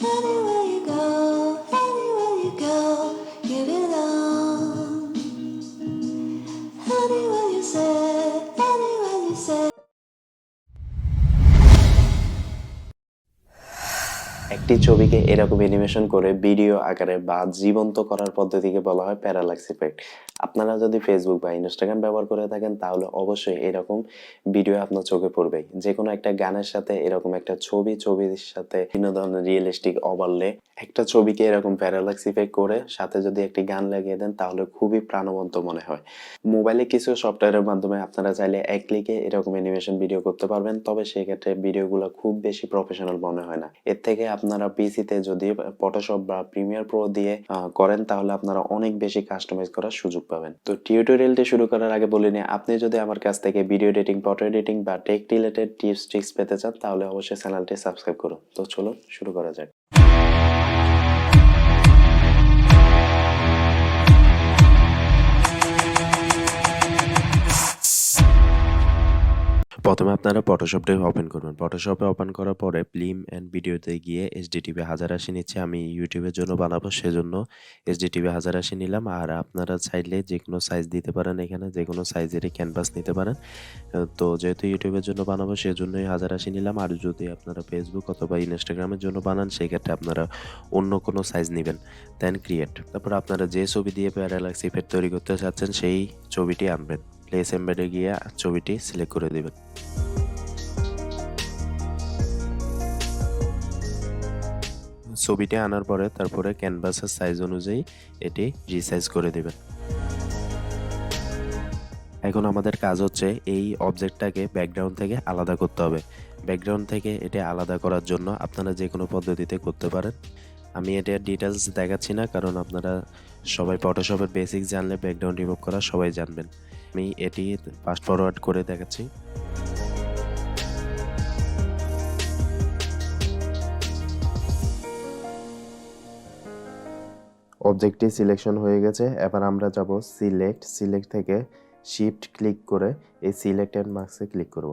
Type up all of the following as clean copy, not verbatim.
Anywhere you go, you belong. Anywhere you say. একটি ছবিকে এরকম অ্যানিমেশন করে ভিডিও আকারে বা জীবন্ত করার পদ্ধতিকে বলা হয় প্যারালাক্স ইফেক্ট। আপনারা যদি ফেসবুক বা ইনস্টাগ্রাম ব্যবহার করে থাকেন তাহলে অবশ্যই এরকম ভিডিও আপনার চোখে পড়বেই। যে কোনো একটা গানের সাথে এরকম একটা ছবির সাথে বিভিন্ন ধরনের রিয়েলিস্টিক ওভারলে একটা ছবিকে এরকম প্যারালাক্স ইফেক্ট করে সাথে যদি একটি গান লাগিয়ে দেন তাহলে খুবই প্রাণবন্ত মনে হয়। মোবাইলে কিছু সফটওয়্যারের মাধ্যমে আপনারা চাইলে এক ক্লিকে এরকম অ্যানিমেশন ভিডিও করতে পারবেন, তবে সেক্ষেত্রে ভিডিওগুলো খুব বেশি প্রফেশনাল মনে হয় না। এর থেকে আপনারা পিসিতে যদি ফটোশপ বা প্রিমিয়ার প্রো দিয়ে করেন তাহলে আপনারা অনেক বেশি কাস্টমাইজ করার সুযোগ পাবেন। তো টিউটোরিয়ালটি শুরু করার আগে বলে নিই, আপনি যদি আমার কাছ থেকে ভিডিও এডিটিং, ফটো এডিটিং বা টেক রিলেটেড টিপস ট্রিক্স পেতে চান তাহলে অবশ্যই চ্যানেলটি সাবস্ক্রাইব করুন। তো চলুন শুরু করা যাক। প্রথমে আপনারা ফটোশপটা ওপেন করবেন। ফটোশপে ওপেন করার পরে ফিল্ম অ্যান্ড ভিডিওতে গিয়ে এইচডিটিভি 1080 নিচ্ছে। আমি ইউটিউবের জন্য বানাবো সেজন্য এইচডিটিভি 1080 নিলাম। আর আপনারা চাইলে যে কোনো সাইজ দিতে পারেন, এখানে যে কোনো সাইজেরই ক্যানভাস নিতে পারেন। তো যেহেতু ইউটিউবের জন্য বানাবো সেজন্যই 1080 নিলাম। আর যদি আপনারা ফেসবুক অথবা ইনস্টাগ্রামের জন্য বানান সেক্ষেত্রে আপনারা অন্য কোনো সাইজ নেবেন। দেন ক্রিয়েট। তারপর আপনারা যে ছবি দিয়ে প্যারালাক্স ইফেক্ট তৈরি করতে চাচ্ছেন সেই ছবিটি আনবেন। প্লেস এমবেডে গিয়ে ছবিটি সিলেক্ট করে দেবেন। ছবিটি আনার পরে তারপরে ক্যানভাসের সাইজ অনুযায়ী এটি রিসাইজ করে দেবেন। এখন আমাদের কাজ হচ্ছে এই অবজেক্টটাকে ব্যাকগ্রাউন্ড থেকে আলাদা করতে হবে। ব্যাকগ্রাউন্ড থেকে এটা আলাদা করার জন্য আপনারা যে কোনো পদ্ধতিতে করতে পারেন। আমি এটা ডিটেলস দেখাচ্ছি না, কারণ আপনারা সবাই ফটোশপের বেসিক জানলে ব্যাকগ্রাউন্ড রিমুভ করা সবাই জানবেন। আমি এটি ফাস্ট ফরওয়ার্ড করে দেখাচ্ছি। অবজেক্টটি সিলেকশন হয়ে গেছে। এবার আমরা যাব সিলেক্ট থেকে শিফট ক্লিক করে এই সিলেক্ট অ্যান্ড মার্কসে ক্লিক করব।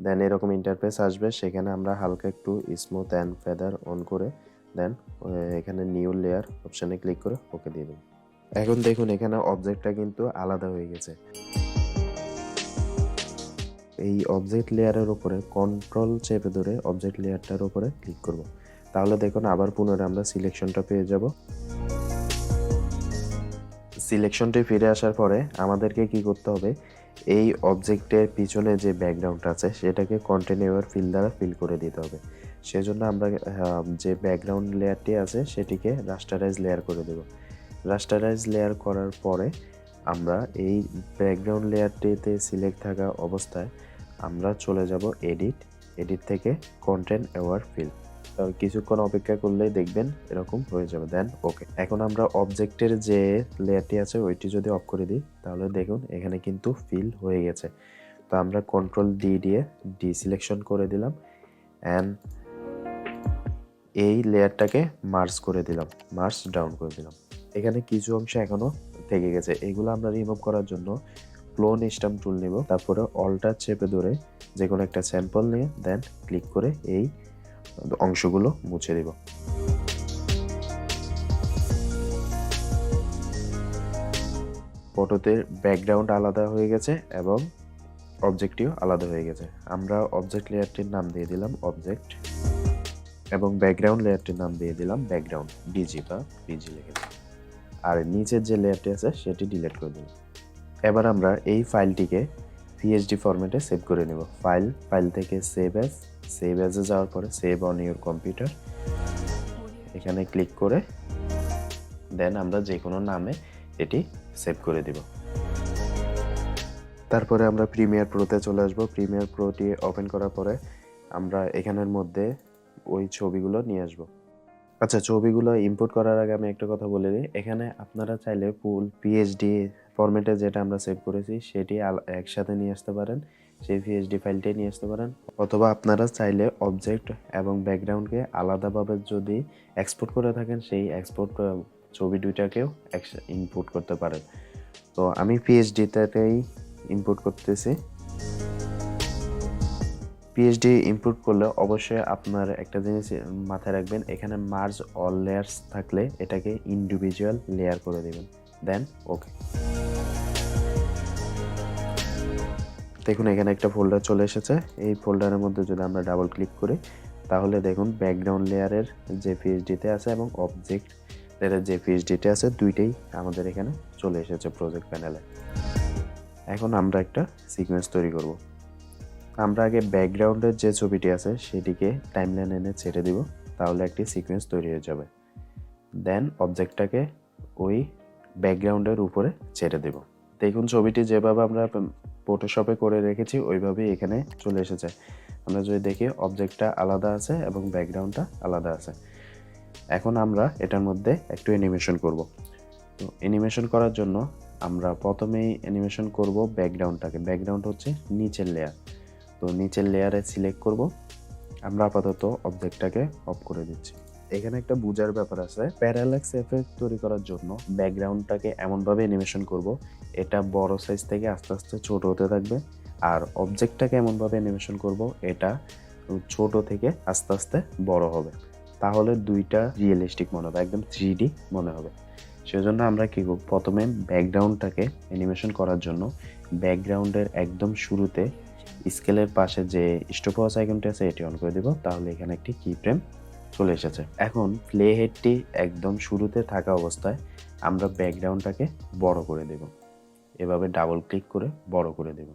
দেন এরকম ইন্টারফেস আসবে, সেখানে আমরা হালকা একটু স্মুথ অ্যান্ড ফেদার অন করে দেন এখানে নিউ লেয়ার অপশানে ক্লিক করে ওকে দিয়ে দেব। এখন দেখুন এখানে অবজেক্টটা কিন্তু আলাদা হয়ে গেছে। এই অবজেক্ট লেয়ারের উপরে কন্ট্রোল চেপে ধরে অবজেক্ট লেয়ারটার উপরে ক্লিক করব। তাহলে দেখুন আবার পুনরায় আমরা সিলেকশনটা পেয়ে যাব। সিলেকশনটি ফিরে আসার পরে আমাদেরকে কি করতে হবে, এই অবজেক্টের পিছনে যে ব্যাকগ্রাউন্ড আছে সেটাকে কন্টিনিউয়ার ফিল দ্বারা ফিল করে দিতে হবে। সেজন্য আমরা যে ব্যাকগ্রাউন্ড লেয়ারটি আছে সেটিকে রাস্টারাইজ লেয়ার করে দেব। রাস্টারাইজ লেয়ার করার পরে আমরা এই ব্যাকগ্রাউন্ড লেয়ারটিতে সিলেক্ট থাকা অবস্থায় আমরা চলে যাব এডিট থেকে কন্টেন্ট অ্যাওয়ার ফিল। কিছুক্ষণ অপেক্ষা করলেই দেখবেন এরকম হয়ে যাবে। দেন ওকে। এখন আমরা অবজেক্টের যে লেয়ারটি আছে ওইটি যদি অফ করে দিই তাহলে দেখুন এখানে কিন্তু ফিল হয়ে গেছে। তো আমরা কন্ট্রোল দিয়ে সিলেকশন করে দিলাম অ্যান্ড এই লেয়ারটাকে মার্জ করে দিলাম, মার্জ ডাউন করে দিলাম। এখানে কিছু অংশ এখনো থেকে গেছে, এগুলো আমরা রিমুভ করার জন্য ক্লোন স্ট্যাম্প টুল নিব। তারপরে অল্টার চেপে ধরে যে কোনো একটা স্যাম্পল নিয়ে দেন ক্লিক করে এই অংশগুলো মুছে দেব। ফটোতে ব্যাকগ্রাউন্ড আলাদা হয়ে গেছে এবং অবজেক্টটিও আলাদা হয়ে গেছে। আমরা অবজেক্ট লেয়ারটির নাম দিয়ে দিলাম অবজেক্ট এবং ব্যাকগ্রাউন্ড লেয়ারটির নাম দিয়ে দিলাম ব্যাকগ্রাউন্ড বিজি লিখেছি। আর নিচের যে লেয়ারটি আছে সেটি ডিলিট করে দিলাম। এবার আমরা এই ফাইলটিকে পিএইচডি ফরম্যাটে সেভ করে নেব। ফাইল থেকে সেভ অ্যাজে যাওয়ার পরে সেভ অন ইউর কম্পিউটার এখানে ক্লিক করে দেন আমরা যে কোনো নামে এটি সেভ করে দিব। তারপরে আমরা প্রিমিয়ার প্রোতে চলে আসব। প্রিমিয়ার প্রোটি ওপেন করার পরে আমরা এখানের মধ্যে ওই ছবিগুলো নিয়ে আসব। আচ্ছা, ছবিগুলো ইম্পোর্ট করার আগে আমি একটা কথা বলে দিই, এখানে আপনারা চাইলে ফুল পিএইচডি ফরম্যাটে যেটা আমরা সেভ করেছি সেটি একসাথে নিয়ে আসতে পারেন, সেই পিএইচডি ফাইলটাই নিয়ে আসতে পারেন। অথবা আপনারা চাইলে অবজেক্ট এবং ব্যাকগ্রাউন্ডকে আলাদাভাবে যদি এক্সপোর্ট করে থাকেন সেই এক্সপোর্ট ছবি দুইটাকেও ইম্পোর্ট করতে পারেন। তো আমি পিএইচডিটাতেই ইম্পোর্ট করতেছি। পিএইচডি ইম্পোর্ট করলে অবশ্যই আপনার একটা জিনিস মাথায় রাখবেন, এখানে মার্জ অল লেয়ার্স থাকলে এটাকে ইন্ডিভিজুয়াল লেয়ার করে দেবেন, দেন ওকে। দেখুন এখানে একটা ফোল্ডার চলে এসেছে। এই ফোল্ডারের মধ্যে যদি আমরা ডাবল ক্লিক করি তাহলে দেখুন ব্যাকগ্রাউন্ড লেয়ারের যে পিএইচডিতে আছে এবং অবজেক্ট লেয়ারের যে পিএইচডিতে আছে দুইটাই আমাদের এখানে চলে এসেছে প্রজেক্ট প্যানেলে। এখন আমরা একটা সিকোয়েন্স তৈরি করব। আমরা আগে ব্যাকগ্রাউন্ডের যে ছবিটি আছে সেটিকে টাইমলাইন এনে ছেড়ে দিব, তাহলে একটি সিকোয়েন্স তৈরি হয়ে যাবে। দেন অবজেক্টটাকে ওই ব্যাকগ্রাউন্ডের উপরে ছেড়ে দেব। দেখুন ছবিটি যেভাবে আমরা ফটোশপে করে রেখেছি ওইভাবেই এখানে চলে এসেছে। আমরা যদি দেখি অবজেক্টটা আলাদা আছে এবং ব্যাকগ্রাউন্ডটা আলাদা আছে। এখন আমরা এটার মধ্যে একটু অ্যানিমেশন করব। তো অ্যানিমেশন করার জন্য আমরা প্রথমেই অ্যানিমেশন করব ব্যাকগ্রাউন্ডটাকে। ব্যাকগ্রাউন্ড হচ্ছে নিচের লেয়ার, তো নিচের লেয়ারে সিলেক্ট করব। আমরা আপাতত অবজেক্টটাকে অফ করে দিচ্ছি। এখানে একটা বোঝার ব্যাপার আছে, প্যারাল্যাক্স এফেক্ট তৈরি করার জন্য ব্যাকগ্রাউন্ডটাকে এমনভাবে অ্যানিমেশন করব এটা বড় সাইজ থেকে আস্তে আস্তে ছোট হতে থাকবে, আর অবজেক্টটাকে এমনভাবে অ্যানিমেশন করব এটা ছোট থেকে আস্তে আস্তে বড় হবে, তাহলে দুইটা রিয়েলিস্টিক মনে হবে, একদম 3D মনে হবে। সেজন্য আমরা কি করব, প্রথমে ব্যাকগ্রাউন্ডটাকে অ্যানিমেশন করার জন্য ব্যাকগ্রাউন্ডের একদম শুরুতে স্কেলের পাশে যে স্টপওয়াচ আইকনটি আছে এটি অন করে দেব, তাহলে এখানে একটি কি ফ্রেম চলে এসেছে। এখন প্লে হেডটি একদম শুরুতে থাকা অবস্থায় আমরা ব্যাকগ্রাউন্ডটাকে বড় করে দেব, এভাবে ডাবল ক্লিক করে বড় করে দেব।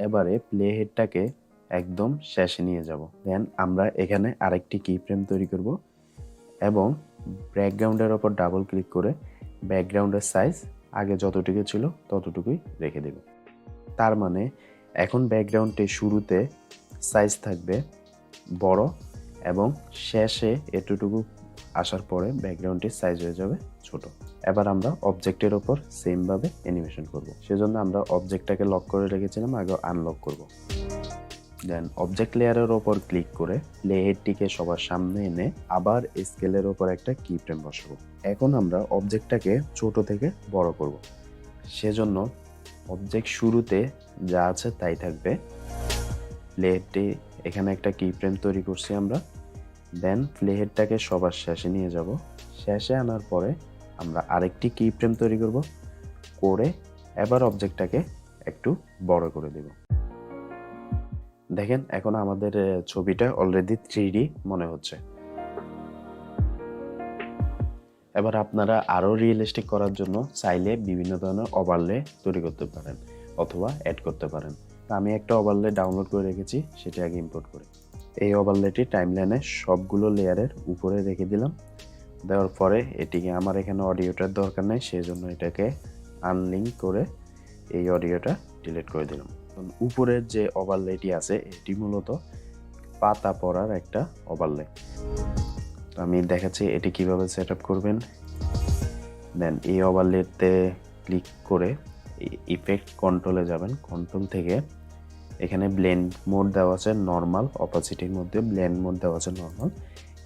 এবারে প্লে হেডটাকে একদম শেষে নিয়ে যাব। দেন আমরা এখানে আরেকটি কি ফ্রেম তৈরি করব এবং ব্যাকগ্রাউন্ডের ওপর ডাবল ক্লিক করে ব্যাকগ্রাউন্ডের সাইজ আগে যতটুকু ছিল ততটুকুই রেখে দেব। তার মানে এখন ব্যাকগ্রাউন্ডটি শুরুতে সাইজ থাকবে বড় এবং শেষে এতটুকু আসার পরে ব্যাকগ্রাউন্ডটির সাইজ হয়ে যাবে ছোট। এবার আমরা অবজেক্টের ওপর সেমভাবে অ্যানিমেশন করব। সেজন্য আমরা অবজেক্টটাকে লক করে রেখেছিলাম, আগে আনলক করব। দেন অবজেক্ট লেয়ারের ওপর ক্লিক করে প্লে হেডটিকে সবার সামনে এনে আবার স্কেলের ওপর একটা কি ফ্রেম বসাবো। এখন আমরা অবজেক্টটাকে ছোট থেকে বড় করব। সেজন্য অবজেক্ট শুরুতে যা আছে তাই থাকবে। প্লে হেডটি এখানে একটা কি ফ্রেম তৈরি করছি আমরা। দেন প্লে হেডটাকে সবার শেষে নিয়ে যাব। শেষে আনার পরে আমরা আরেকটি কি ফ্রেম তৈরি করব, করে এবার অবজেক্টটাকে একটু বড় করে দেব। দেখেন এখন আমাদের ছবিটা অলরেডি 3D মনে হচ্ছে। এবার আপনারা আরও রিয়েলিস্টিক করার জন্য চাইলে বিভিন্ন ধরনের ওভারলে তৈরি করতে পারেন অথবা অ্যাড করতে পারেন। আমি একটা ওভারলে ডাউনলোড করে রেখেছি, সেটা আগে ইম্পোর্ট করে এই ওভারলেটি টাইমলাইনে সবগুলো লেয়ারের উপরে রেখে দিলাম। দেওয়ার পরে এটিকে আমার এখানে অডিওটার দরকার নেই, সেই জন্য এটাকে আনলিঙ্ক করে এই অডিওটা ডিলিট করে দিলাম। উপরের যে ওভারলেটি আছে এটি মূলত পাতা পড়ার একটা ওভারলে। তো আমি দেখাচ্ছি এটি কিভাবে সেট আপ করবেন। দেন এই ওভারলেতে ক্লিক করে ইফেক্ট কন্ট্রোলে যাবেন। কন্ট্রোল থেকে এখানে ব্লেন্ড মোড দেওয়া আছে নর্মাল, অপাসিটির মধ্যে ব্লেন্ড মোড দেওয়া আছে নর্মাল,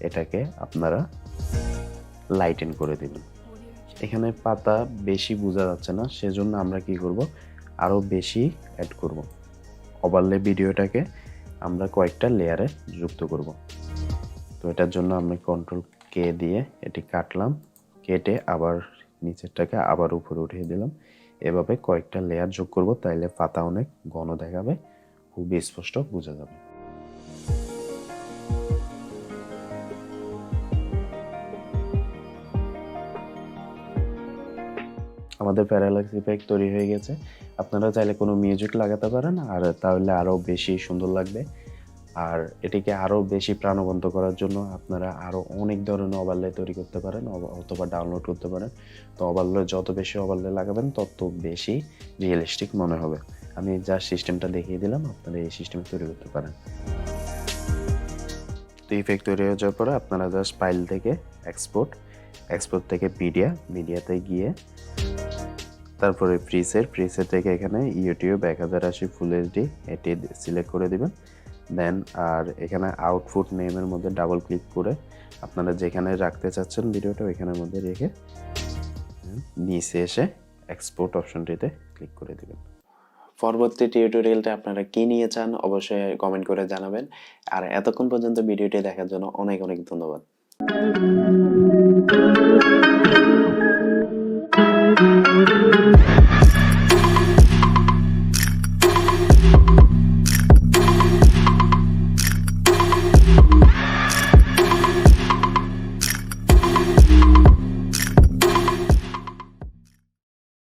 এটাকে আপনারা লাইটেন করে দিবেন। এখানে পাতা বেশি বোঝা যাচ্ছে না, সেজন্য আমরা কি করব, আরও বেশি অ্যাড করব। ওভারলে ভিডিওটাকে আমরা কয়েকটা লেয়ারে যুক্ত করব। তো এটার জন্য আমি কন্ট্রোল কে দিয়ে এটি কাটলাম, কেটে আবার নিচেরটাকে আবার উপরে উঠিয়ে দিলাম। এভাবে কয়েকটা লেয়ার যোগ করব, তাইলে পাতা অনেক ঘন দেখাবে, খুবই স্পষ্ট বোঝা যাবে। আমাদের প্যারালাক্স ইফেক্ট তৈরি হয়ে গেছে। আপনারা চাইলে কোনো মিউজিক লাগাতে পারেন, আর তাহলে আরও বেশি সুন্দর লাগবে। আর এটিকে আরও বেশি প্রাণবন্ত করার জন্য আপনারা আরও অনেক ধরনের ওভারলে তৈরি করতে পারেন অথবা ডাউনলোড করতে পারেন। তো ওভারলে যত বেশি ওভারলে লাগাবেন তত বেশি রিয়েলিস্টিক মনে হবে। আমি যা সিস্টেমটা দেখিয়ে দিলাম, আপনারা এই সিস্টেমে তৈরি করতে পারেন। তো ইফেক্ট তৈরি হয়ে যাওয়ার পরে আপনারা জাস্ট ফাইল থেকে এক্সপোর্ট থেকে মিডিয়াতে গিয়ে তারপরে প্রিসেট থেকে এখানে ইউটিউব 1080 ফুল এইচডি এটি সিলেক্ট করে দিবেন। দেন আর এখানে আউটপুট নেমের মধ্যে ডাবল ক্লিক করে আপনারা যেখানে রাখতে চাচ্ছেন ভিডিওটা ওইখানের মধ্যে রেখে নিচে এসে এক্সপোর্ট অপশনটিতে ক্লিক করে দিবেন। পরবর্তী টিউটোরিয়ালটা আপনারা কি নিয়ে চান অবশ্যই কমেন্ট করে জানাবেন। আর এতক্ষণ পর্যন্ত ভিডিওটি দেখার জন্য অনেক অনেক ধন্যবাদ।